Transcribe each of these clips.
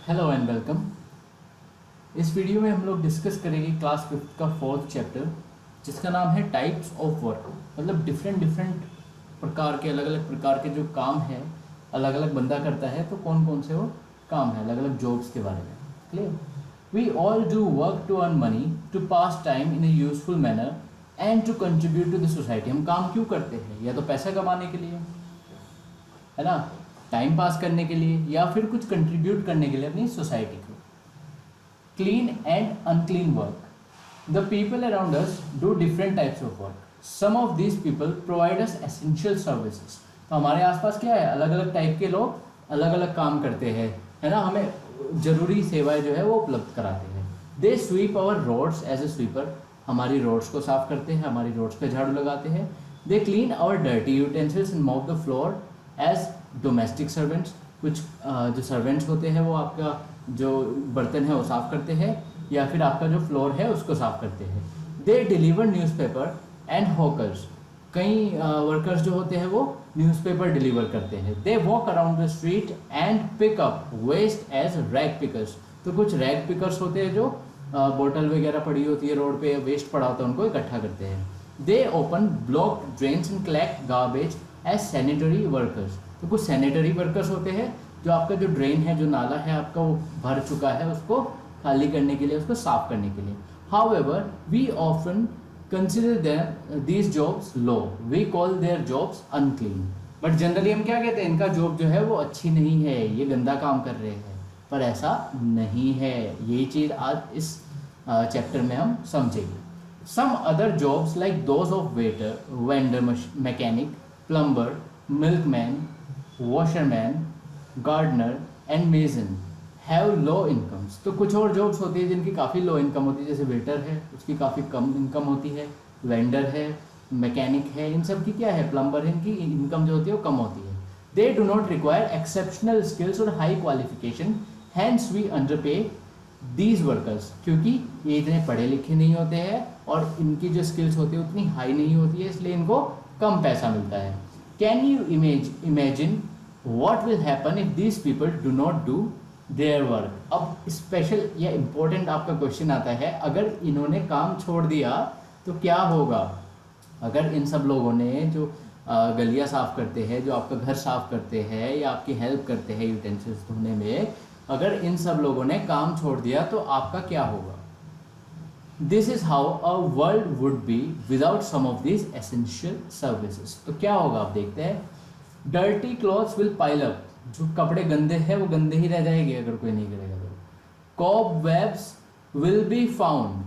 Hello and welcome. इस video में हम लोग डिस्कस करेंगे क्लास 5th का 4th चैप्टर, जिसका नाम है टाइप्स ऑफ वर्क। मतलब डिफरेंट डिफरेंट प्रकार के, अलग अलग प्रकार के जो काम है, अलग अलग बंदा करता है, तो कौन कौन से वो काम है, अलग अलग जॉब्स के बारे में। Clear? We all do work to earn money, to pass time in a useful manner and to contribute to the society. हम काम क्यों करते हैं? या तो पैसा कमाने के लिए, है ना, टाइम पास करने के लिए, या फिर कुछ कंट्रीब्यूट करने के लिए अपनी सोसाइटी को। Clean and unclean work. The people around us do different types of work. Some of these people provide us essential services. तो हमारे आसपास क्या है, अलग अलग टाइप के लोग अलग अलग काम करते हैं, है ना, हमें जरूरी सेवाएं जो है वो उपलब्ध कराते हैं। They sweep our roads as a sweeper. हमारी रोड्स को साफ करते हैं, हमारी रोड्स पे झाड़ू लगाते हैं। They clean our dirty utensils and mop the floor as domestic servants. कुछ जो सर्वेंट्स होते हैं वो आपका जो बर्तन है वो साफ़ करते हैं, या फिर आपका जो फ्लोर है उसको साफ़ करते हैं। They deliver newspaper and hawkers. कई वर्कर्स जो होते हैं वो न्यूज़पेपर डिलीवर करते हैं। They walk around the street and pick up waste as rag pickers. तो कुछ रैग पिकर्स होते हैं जो बोतल वगैरह पड़ी होती है रोड पे, वेस्ट पड़ा होता है, उनको इकट्ठा करते हैं। They open block drains and collect garbage as sanitary workers. तो कुछ सैनिटरी वर्कर्स होते हैं जो आपका जो ड्रेन है, जो नाला है आपका, वो भर चुका है, उसको खाली करने के लिए, उसको साफ करने के लिए। However we often consider these jobs low, we call their jobs unclean. But generally हम क्या कहते हैं, इनका जॉब जो है वो अच्छी नहीं है, ये गंदा काम कर रहे हैं। पर ऐसा नहीं है, यही चीज़ आज इस चैप्टर में हम समझेंगे। Some other jobs like those of waiter, vendor, mechanic, plumber, milkman, washerman, gardener and mason have low incomes. तो कुछ और जॉब्स होती है जिनकी काफ़ी लो इनकम होती है, जैसे वेटर है उसकी काफ़ी कम इनकम होती है, वेंडर है, मैकेनिक है, इन सब की क्या है, प्लम्बर है, इनकी इनकम जो होती है वो कम होती है। They do not require exceptional skills और high qualification, hence we underpay these workers. क्योंकि ये इतने पढ़े लिखे नहीं होते हैं और इनकी जो स्किल्स होती है उतनी हाई नहीं होती है, इसलिए इनको कम पैसा मिलता है। Can you imagine what will happen if these people do not do their work? अब स्पेशल या इम्पोर्टेंट आपका क्वेश्चन आता है, अगर इन्होंने काम छोड़ दिया तो क्या होगा? अगर इन सब लोगों ने जो गलियां साफ़ करते हैं, जो आपका घर साफ़ करते हैं, या आपकी हेल्प करते हैं यूटेंसिल्स धोने में, अगर इन सब लोगों ने काम छोड़ दिया तो आपका क्या होगा? This is how a world would be without some of this essential services. तो क्या होगा आप देखते हैं। Dirty clothes will pile up. जो कपड़े गंदे हैं वो गंदे ही रह जाएंगे अगर कोई नहीं करेगा तो। Cobwebs will be found.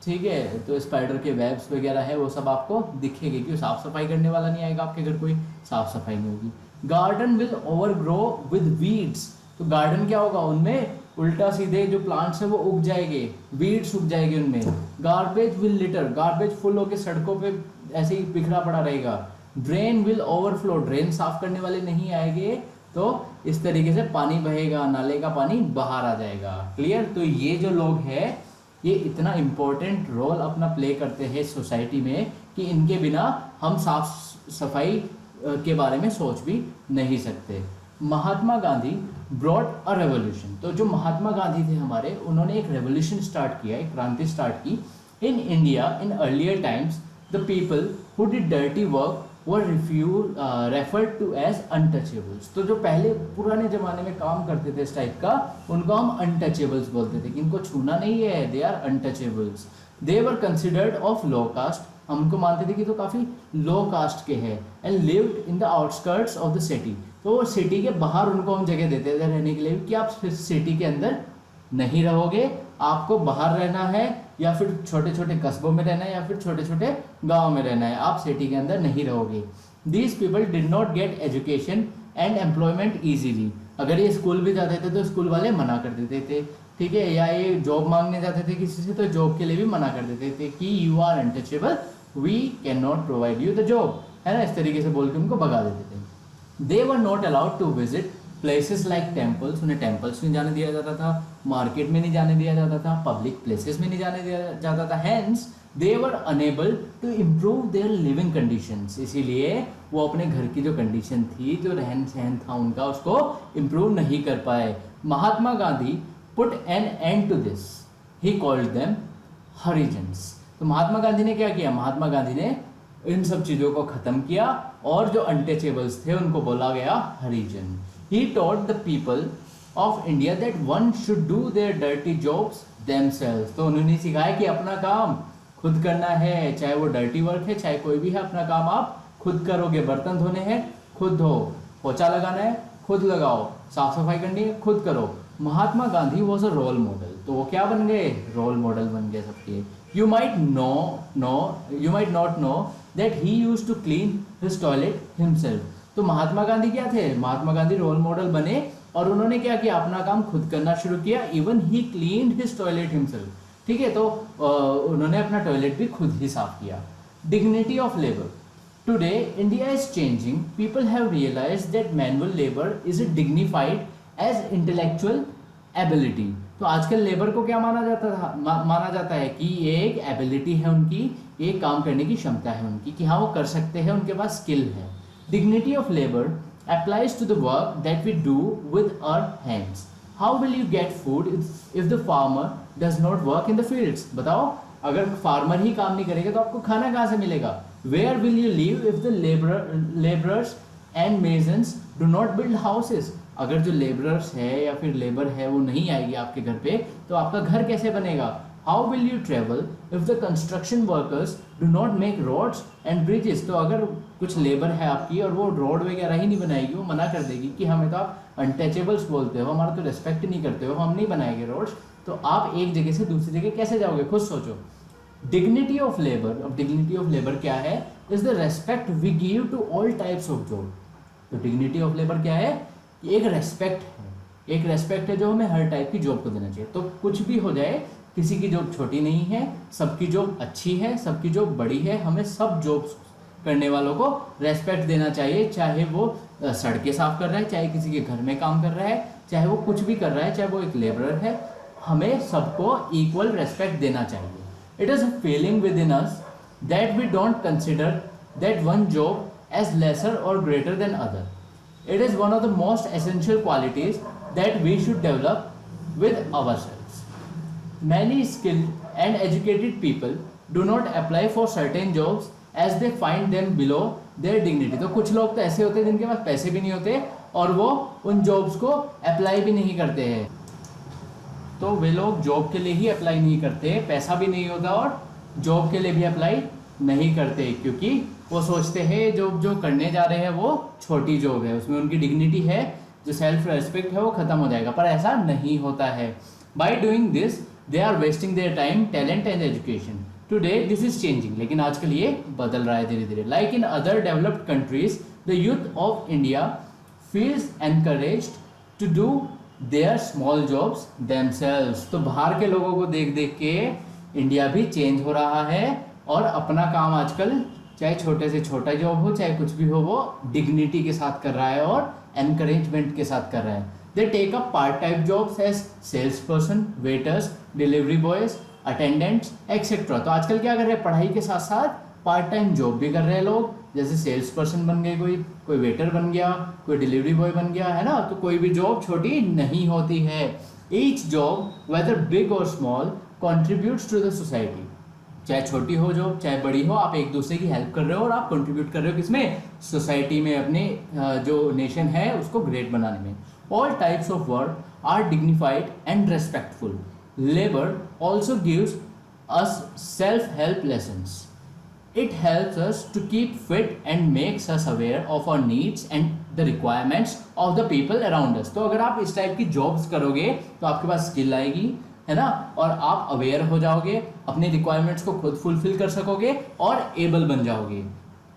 ठीक है, तो स्पाइडर के वेब्स वगैरह है वो सब आपको दिखेंगे, क्योंकि साफ सफाई करने वाला नहीं आएगा आपके घर, कोई साफ सफाई नहीं होगी। Garden will overgrow with weeds. तो गार्डन क्या होगा, उनमें उल्टा सीधे जो प्लांट्स है वो उग जाएंगे, वीड्स उग जाएंगे उनमें। Garbage will litre. Garbage full होकर सड़कों पे ऐसे ही बिखरा पड़ा रहेगा। Drain will overflow. ड्रेन साफ करने वाले नहीं आएंगे तो इस तरीके से पानी बहेगा, नाले का पानी बाहर आ जाएगा। क्लियर? तो ये जो लोग हैं ये इतना इम्पोर्टेंट रोल अपना प्ले करते हैं सोसाइटी में कि इनके बिना हम साफ सफाई के बारे में सोच भी नहीं सकते। Mahatma Gandhi brought a revolution. तो जो महात्मा गांधी थे हमारे, उन्होंने एक रेवोल्यूशन स्टार्ट किया, एक क्रांति स्टार्ट की। In India in earlier times the people who did dirty work were referred to as untouchables. तो जो पहले पुराने ज़माने में काम करते थे इस टाइप का, उनको हम अनटचेबल्स बोलते थे कि इनको छूना नहीं है, they are untouchables. They were considered of low caste. हम उनको मानते थे कि तो काफ़ी लो कास्ट के हैं। And lived in the outskirts of the city. तो सिटी के बाहर उनको हम जगह देते थे रहने के लिए कि आप सिटी के अंदर नहीं रहोगे, आपको बाहर रहना है, या फिर छोटे छोटे कस्बों में रहना है, या फिर छोटे छोटे गाँव में रहना है, आप सिटी के अंदर नहीं रहोगे। These people did not get education and employment easily. अगर ये स्कूल भी जाते थे तो स्कूल वाले मना कर देते थे, ठीक है, या ये जॉब मांगने जाते थे किसी से तो जॉब के लिए भी मना कर देते थे कि you are untouchable, we can not provide you the job, है ना, इस तरीके से बोल के उनको भगा देते थे। They were not allowed to visit places like temples, उन्हें टेम्पल्स नहीं जाने दिया जाता था, मार्केट में नहीं जाने दिया जाता था, पब्लिक प्लेसेस में नहीं जाने दिया जाता था। Hence they were unable to improve their living conditions, इसीलिए वो अपने घर की जो कंडीशन थी, जो रहन सहन था उनका, उसको इम्प्रूव नहीं कर पाए। Mahatma Gandhi put an end to this, he called them Harijans. तो महात्मा गांधी ने क्या किया, महात्मा गांधी ने इन सब चीज़ों को ख़त्म किया और जो अनटचेबल्स थे उनको बोला गया Harijan. He taught the people of India that one should do their dirty jobs themselves, तो उन्होंने सिखाया कि अपना काम खुद करना है, चाहे वो डर्टी वर्क है चाहे कोई भी है, अपना काम आप खुद करोगे। बर्तन धोने हैं खुद धो, पोछा लगाना है खुद लगाओ, साफ सफाई करनी है खुद करो। Mahatma Gandhi was a role model, तो वो क्या बन गए, रोल मॉडल बन गए सबके। You might not know that he used to clean his toilet himself, तो महात्मा गांधी क्या थे, महात्मा गांधी रोल मॉडल बने और उन्होंने क्या किया, अपना काम खुद करना शुरू किया। Even he cleaned his toilet himself, ठीक है, तो उन्होंने अपना टॉयलेट भी खुद ही साफ किया। Dignity of labour, today India is changing, people have realised that manual labour is dignified as intellectual ability, तो आजकल लेबर को क्या माना जाता है कि ये एक एबिलिटी है उनकी, एक काम करने की क्षमता है उनकी, कि हाँ वो कर सकते हैं, उनके पास स्किल है। Dignity of labour applies to the work that we do with our hands. How will you get food if the farmer does not work in the fields? बताओ, अगर फार्मर ही काम नहीं करेगा तो आपको खाना कहाँ से मिलेगा? Where will you live if the laborers and masons do not build houses? अगर जो लेबरर्स है या फिर लेबर है वो नहीं आएगी आपके घर पे, तो आपका घर कैसे बनेगा? How will you travel if the construction workers do not make roads and bridges? तो अगर कुछ लेबर है आपकी और वो रोड वगैरह ही नहीं बनाएगी, वो मना कर देगी कि हमें तो आप अनटचेबल्स बोलते हो, हमारा तो रिस्पेक्ट नहीं करते हो, हम नहीं बनाएंगे रोड्स, तो आप एक जगह से दूसरी जगह कैसे जाओगे, खुद सोचो। डिग्निटी ऑफ लेबर, अब डिग्निटी ऑफ लेबर क्या है, is the respect we give to all types of job. तो डिग्निटी ऑफ लेबर क्या है, एक रेस्पेक्ट है, एक रेस्पेक्ट है जो हमें हर टाइप की जॉब को देना चाहिए। तो कुछ भी हो जाए, किसी की जॉब छोटी नहीं है, सबकी जॉब अच्छी है, सबकी जॉब बड़ी है, हमें सब जॉब्स करने वालों को रेस्पेक्ट देना चाहिए, चाहे वो सड़कें साफ कर रहा है, चाहे किसी के घर में काम कर रहा है, चाहे वो कुछ भी कर रहा है, चाहे वो एक लेबरर है, हमें सबको इक्वल रेस्पेक्ट देना चाहिए। It is a feeling within us that we don't consider that one job as lesser or greater than other. It is one of the most essential qualities that we should develop with ourselves. Many skilled and educated people do not apply for certain jobs as they find them below their dignity. तो कुछ लोग तो ऐसे होते हैं जिनके पास पैसे भी नहीं होते और वो उन जॉब्स को अप्लाई भी नहीं करते हैं। तो वे लोग जॉब के लिए ही अप्लाई नहीं करते, पैसा भी नहीं होता और जॉब के लिए भी अप्लाई नहीं करते, क्योंकि वो सोचते हैं जो करने जा रहे हैं वो छोटी जॉब है, उसमें उनकी डिग्निटी है, जो सेल्फ रेस्पेक्ट है वो खत्म हो जाएगा, पर ऐसा नहीं होता है। By doing this they are wasting their time, talent and education. Today this is changing, लेकिन आजकल ये बदल रहा है धीरे धीरे। Like in other developed countries the youth of India feels encouraged to do their small jobs themselves. तो बाहर के लोगों को देख देख के इंडिया भी चेंज हो रहा है और अपना काम आजकल चाहे छोटे से छोटा जॉब हो चाहे कुछ भी हो, वो डिग्निटी के साथ कर रहा है और एनकरेजमेंट के साथ कर रहा है। They take up part time jobs as sales person, waiters, delivery boys, attendants etcetera. तो आजकल क्या कर रहे हैं, पढ़ाई के साथ साथ पार्ट टाइम जॉब भी कर रहे हैं लोग, जैसे सेल्स पर्सन बन गए, कोई वेटर बन गया, कोई डिलीवरी बॉय बन गया, है ना। तो कोई भी जॉब छोटी नहीं होती है। ईच जॉब वेदर बिग और small contributes to the society, चाहे छोटी हो जॉब चाहे बड़ी हो, आप एक दूसरे की हेल्प कर रहे हो और आप कंट्रीब्यूट कर रहे हो किसमें, सोसाइटी में, अपने जो नेशन है उसको ग्रेट बनाने में। All types of work are dignified and respectful. Labour also gives us self help lessons. It helps us to keep fit and makes us aware of our needs and the requirements of the people around us. तो अगर आप इस type की jobs करोगे तो आपके पास skill आएगी, है ना, और आप अवेयर हो जाओगे, अपने रिक्वायरमेंट्स को खुद फुलफिल कर सकोगे और एबल बन जाओगे।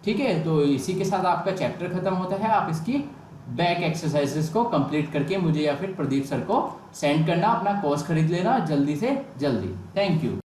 ठीक है, तो इसी के साथ आपका चैप्टर खत्म होता है। आप इसकी बैक एक्सरसाइजेस को कंप्लीट करके मुझे या फिर प्रदीप सर को सेंड करना, अपना कोर्स खरीद लेना जल्दी से जल्दी। Thank you.